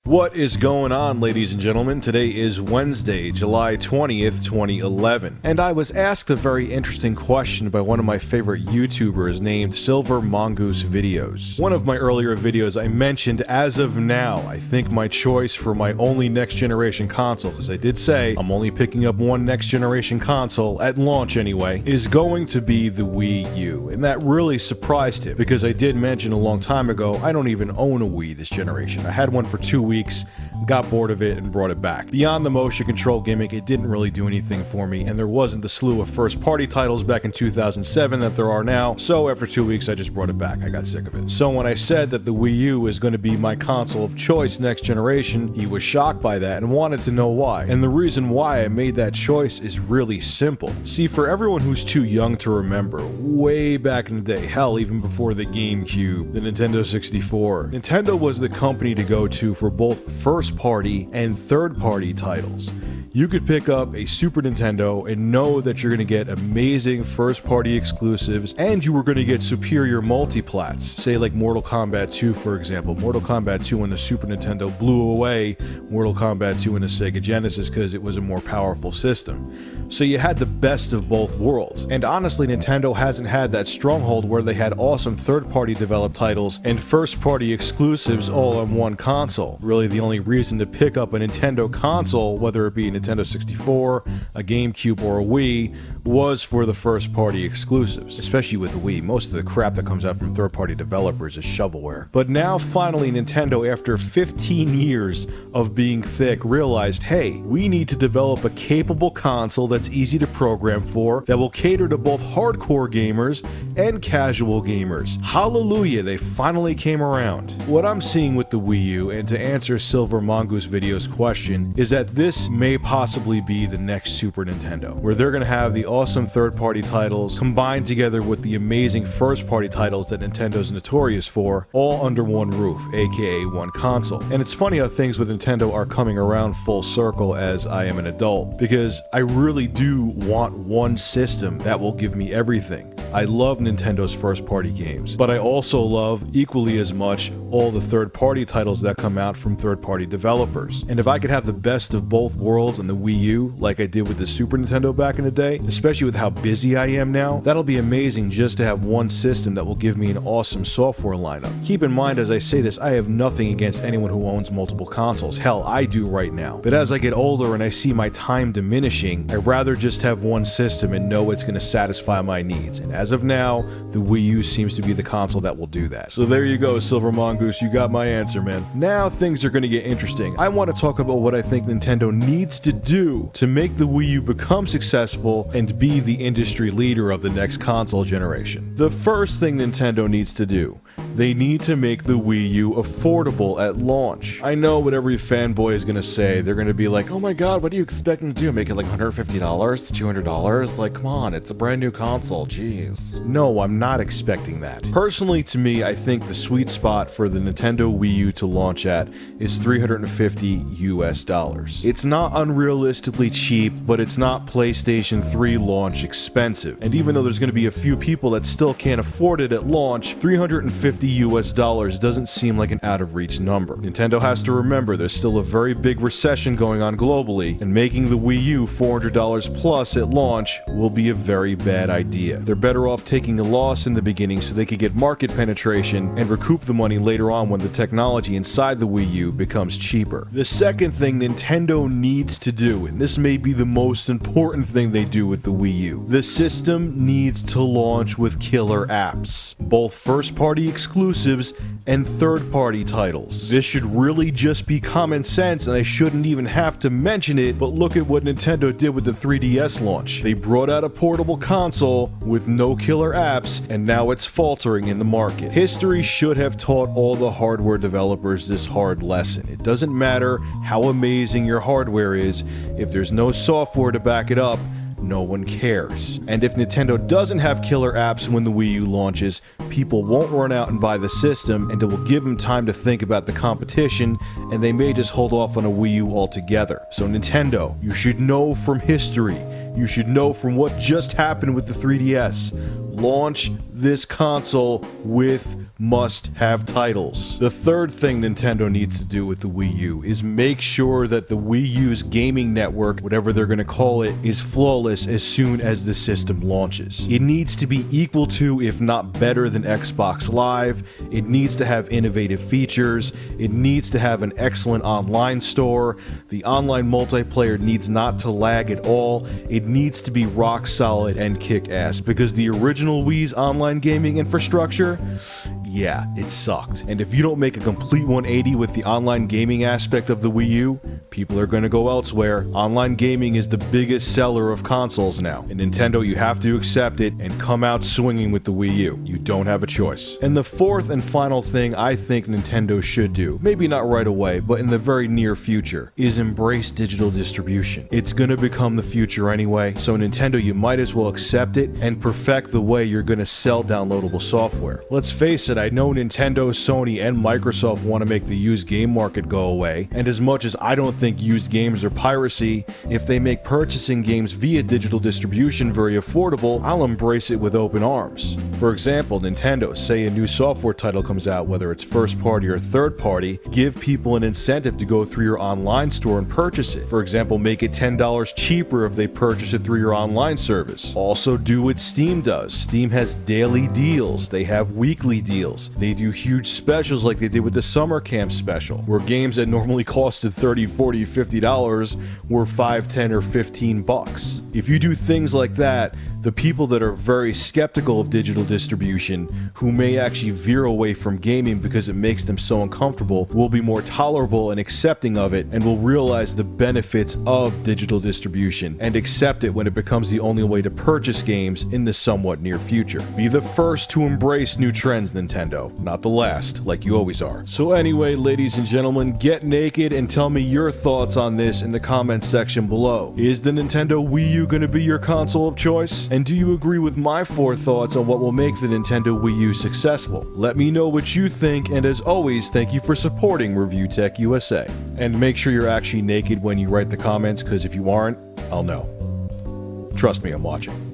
What is going on, ladies and gentlemen? Today is Wednesday, July 20th, 2011, and I was asked a very interesting question by one of my favorite YouTubers named Silver Mongoose Videos. One of my earlier videos I mentioned, as of now, I think my choice for my only next generation console, because I did say I'm only picking up one next generation console, at launch anyway, is going to be the Wii U, and that really surprised him, because I did mention a long time ago, I don't even own a Wii this generation. I had one for 2 weeks, got bored of it, and brought it back. Beyond the motion control gimmick, it didn't really do anything for me, and there wasn't the slew of first-party titles back in 2007 that there are now, so after 2 weeks I just brought it back. I got sick of it. So when I said that the Wii U is going to be my console of choice next generation, he was shocked by that and wanted to know why. And the reason why I made that choice is really simple. See, for everyone who's too young to remember, way back in the day, hell, even before the GameCube, the Nintendo 64, Nintendo was the company to go to for both first-party and third-party titles. You could pick up a Super Nintendo and know that you're going to get amazing first-party exclusives, and you were going to get superior multiplats. Say like Mortal Kombat 2, for example. Mortal Kombat 2 on the Super Nintendo blew away Mortal Kombat 2 in the Sega Genesis because it was a more powerful system. So you had the best of both worlds. And honestly, Nintendo hasn't had that stronghold where they had awesome third-party developed titles and first-party exclusives all on one console. Really, the only reason to pick up a Nintendo console, whether it be a Nintendo 64, a GameCube, or a Wii, was for the first-party exclusives. Especially with the Wii, most of the crap that comes out from third-party developers is shovelware. But now, finally, Nintendo, after 15 years of being thick, realized, hey, we need to develop a capable console that's easy to program for, that will cater to both hardcore gamers and casual gamers. Hallelujah, they finally came around. What I'm seeing with the Wii U, and to answer Silver Mongoose Video's question, is that this may possibly be the next Super Nintendo, where they're going to have the awesome third-party titles combined together with the amazing first-party titles that Nintendo's notorious for, all under one roof, aka one console. And it's funny how things with Nintendo are coming around full circle as I am an adult, because I really do want one system that will give me everything. I love Nintendo's first-party games, but I also love, equally as much, all the third-party titles that come out from third-party developers. And if I could have the best of both worlds on the Wii U, like I did with the Super Nintendo back in the day, especially with how busy I am now, that'll be amazing just to have one system that will give me an awesome software lineup. Keep in mind, as I say this, I have nothing against anyone who owns multiple consoles. Hell, I do right now. But as I get older and I see my time diminishing, I'd rather just have one system and know it's going to satisfy my needs. And as of now, the Wii U seems to be the console that will do that. So there you go, Silver Mongoose, you got my answer, man. Now things are going to get interesting. I want to talk about what I think Nintendo needs to do to make the Wii U become successful and be the industry leader of the next console generation. The first thing Nintendo needs to do, they need to make the Wii U affordable at launch. I know what every fanboy is going to say. They're going to be like, oh my god, what do you expect them to do? Make it like $150? $200? Like, come on, it's a brand new console, jeez. No, I'm not expecting that. Personally, to me, I think the sweet spot for the Nintendo Wii U to launch at is $350 US. It's not unrealistically cheap, but it's not PlayStation 3 launch expensive. And even though there's going to be a few people that still can't afford it at launch, $350 US doesn't seem like an out-of-reach number. Nintendo has to remember there's still a very big recession going on globally, and making the Wii U $400 plus at launch will be a very bad idea. They're better off taking a loss in the beginning so they could get market penetration and recoup the money later on when the technology inside the Wii U becomes cheaper. The second thing Nintendo needs to do, and this may be the most important thing they do with the Wii U, the system needs to launch with killer apps, both first-party exclusives and third-party titles. This should really just be common sense, and I shouldn't even have to mention it, but look at what Nintendo did with the 3DS launch. They brought out a portable console with no killer apps, and now it's faltering in the market. History should have taught all the hardware developers this hard lesson. It doesn't matter how amazing your hardware is, if there's no software to back it up, no one cares. And if Nintendo doesn't have killer apps when the Wii U launches, people won't run out and buy the system, and it will give them time to think about the competition, and they may just hold off on a Wii U altogether. So Nintendo, you should know from history, you should know from what just happened with the 3DS. launch this console with must-have titles. The third thing Nintendo needs to do with the Wii U is make sure that the Wii U's gaming network, whatever they're going to call it, is flawless as soon as the system launches. It needs to be equal to, if not better than Xbox Live. It needs to have innovative features. It needs to have an excellent online store. The online multiplayer needs not to lag at all. It needs to be rock solid and kick-ass, because the original Wii's online gaming infrastructure, yeah, it sucked. And if you don't make a complete 180 with the online gaming aspect of the Wii U, people are going to go elsewhere. Online gaming is the biggest seller of consoles now. And Nintendo, you have to accept it and come out swinging with the Wii U. You don't have a choice. And the fourth and final thing I think Nintendo should do, maybe not right away, but in the very near future, is embrace digital distribution. It's going to become the future anyway, so Nintendo, you might as well accept it and perfect the way you're going to sell downloadable software. Let's face it, I know Nintendo, Sony, and Microsoft want to make the used game market go away, and as much as I don't think used games are piracy, if they make purchasing games via digital distribution very affordable, I'll embrace it with open arms. For example, Nintendo, say a new software title comes out, whether it's first party or third party, give people an incentive to go through your online store and purchase it. For example, make it $10 cheaper if they purchase it through your online service. Also do what Steam does. Steam has daily deals, they have weekly deals. They do huge specials like they did with the Summer Camp special, where games that normally costed $30, $40, $50 were $5, $10, or $15. If you do things like that, the people that are very skeptical of digital distribution, who may actually veer away from gaming because it makes them so uncomfortable, will be more tolerable and accepting of it, and will realize the benefits of digital distribution and accept it when it becomes the only way to purchase games in the somewhat near future. Be the first to embrace new trends, Nintendo, not the last, like you always are. So anyway, ladies and gentlemen, get naked and tell me your thoughts on this in the comments section below. Is the Nintendo Wii U going to be your console of choice? And do you agree with my 4 thoughts on what will make the Nintendo Wii U successful? Let me know what you think, and as always, thank you for supporting Review Tech USA. And make sure you're actually naked when you write the comments, because if you aren't, I'll know. Trust me, I'm watching.